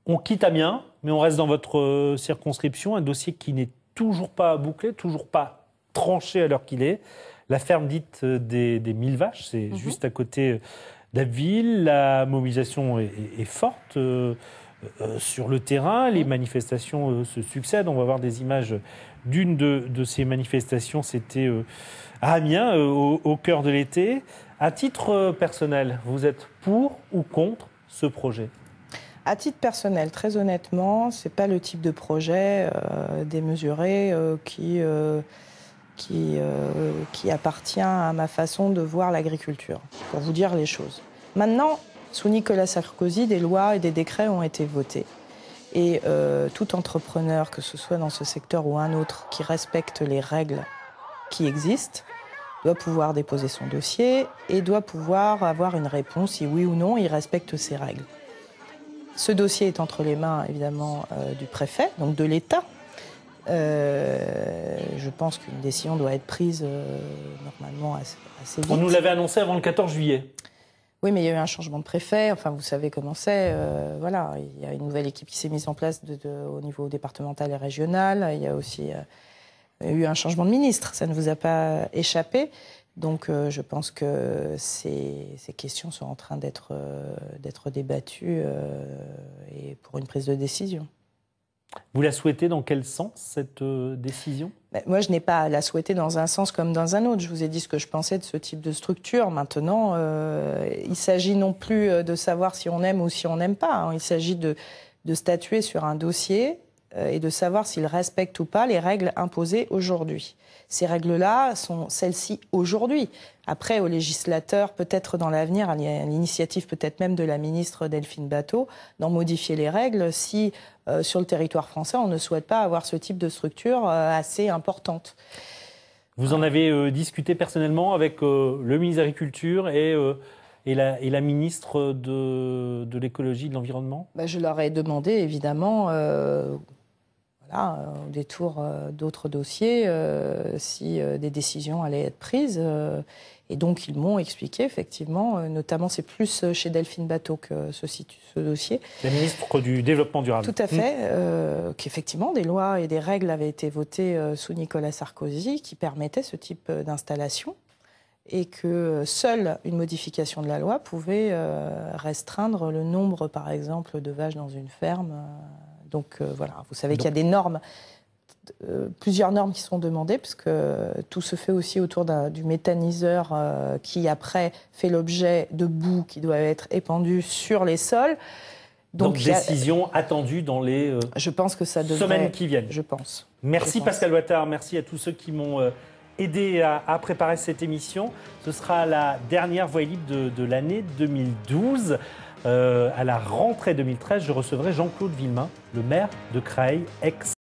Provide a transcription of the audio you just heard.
On quitte Amiens, mais on reste dans votre circonscription, un dossier qui n'est toujours pas bouclé, toujours pas tranché à l'heure qu'il est. La ferme dite des 1000 vaches, c'est juste à côté d'Abbeville. La mobilisation est forte sur le terrain. Les manifestations se succèdent. On va voir des images d'une de ces manifestations. C'était à Amiens, au cœur de l'été. À titre personnel, vous êtes pour ou contre ce projet ? À titre personnel, très honnêtement, ce n'est pas le type de projet démesuré qui appartient à ma façon de voir l'agriculture, pour vous dire les choses. Maintenant, sous Nicolas Sarkozy, des lois et des décrets ont été votés. Et tout entrepreneur, que ce soit dans ce secteur ou un autre, qui respecte les règles qui existent, doit pouvoir déposer son dossier et doit pouvoir avoir une réponse si oui ou non il respecte ces règles. Ce dossier est entre les mains, évidemment, du préfet, donc de l'État. Je pense qu'une décision doit être prise normalement assez vite. On nous l'avait annoncé avant le 14 juillet. Oui, mais il y a eu un changement de préfet. Enfin, vous savez comment c'est. Voilà, il y a une nouvelle équipe qui s'est mise en place au niveau départemental et régional. Il y a aussi eu un changement de ministre. Ça ne vous a pas échappé. Donc je pense que ces questions sont en train d'être débattues et pour une prise de décision. Vous la souhaitez dans quel sens, cette décision ? Moi, je n'ai pas à la souhaiter dans un sens comme dans un autre. Je vous ai dit ce que je pensais de ce type de structure. Maintenant, il s'agit non plus de savoir si on aime ou si on n'aime pas, hein. Il s'agit de statuer sur un dossier et de savoir s'il respecte ou pas les règles imposées aujourd'hui. Ces règles-là sont celles-ci aujourd'hui. Après, au législateur, peut-être dans l'avenir, à l'initiative peut-être même de la ministre Delphine Batho, d'en modifier les règles si, sur le territoire français, on ne souhaite pas avoir ce type de structure assez importante. Vous en avez discuté personnellement avec le ministre de l'Agriculture et la ministre de l'Écologie et de l'Environnement ? Je leur ai demandé, évidemment, au détour d'autres dossiers, si des décisions allaient être prises. Et donc, ils m'ont expliqué, effectivement, notamment, c'est plus chez Delphine Batho que se situe ce dossier. La ministre du Développement durable. Tout à fait. Qu'effectivement, des lois et des règles avaient été votées sous Nicolas Sarkozy qui permettaient ce type d'installation et que seule une modification de la loi pouvait restreindre le nombre, par exemple, de vaches dans une ferme. Donc voilà, vous savez qu'il y a des normes, plusieurs normes qui sont demandées, parce que tout se fait aussi autour du méthaniseur qui après fait l'objet de boue qui doit être épandue sur les sols. Donc décision attendue dans les je pense que ça semaines qui viennent. Je pense. Merci Pascal Ouattard, merci à tous ceux qui m'ont aidé à préparer cette émission. Ce sera la dernière Voix libre de l'année 2012. À la rentrée 2013, je recevrai Jean-Claude Villemain, le maire de Creil, ex